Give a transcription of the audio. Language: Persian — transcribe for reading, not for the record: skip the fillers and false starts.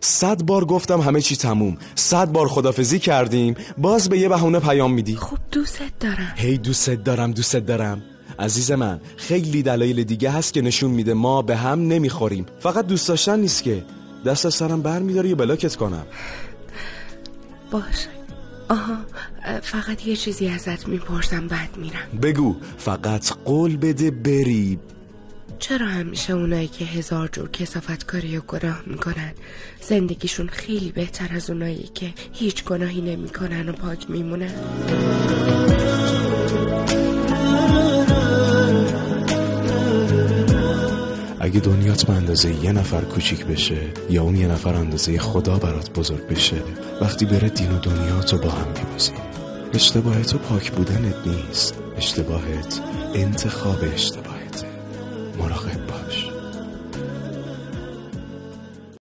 100 بار گفتم همه چی تموم، 100 بار خدافزی کردیم، باز به یه بهونه پیام میدی. خب دوست دارم. هی دوست دارم. عزیز من، خیلی دلایل دیگه هست که نشون میده ما به هم نمیخوریم. فقط دوست داشتن نیست که. دست از سرم بر میداری یا بلاکت کنم؟ باشه. آها، فقط یه چیزی ازت میپرسم بعد میرم. بگو، فقط قول بده بری. چرا همیشه اونایی که 1000 جور کثافتکاری و گناه میکنن زندگیشون خیلی بهتر از اونایی که هیچ گناهی نمیکنن و پاک میمونن؟ اگه دنیات به اندازه یه نفر کوچیک بشه یا اون یه نفر اندازه خدا برات بزرگ بشه، وقتی بره دین و دنیاتو با هم میبازی. اشتباه تو پاک بودنت نیست، اشتباهت انتخاب اشتباه.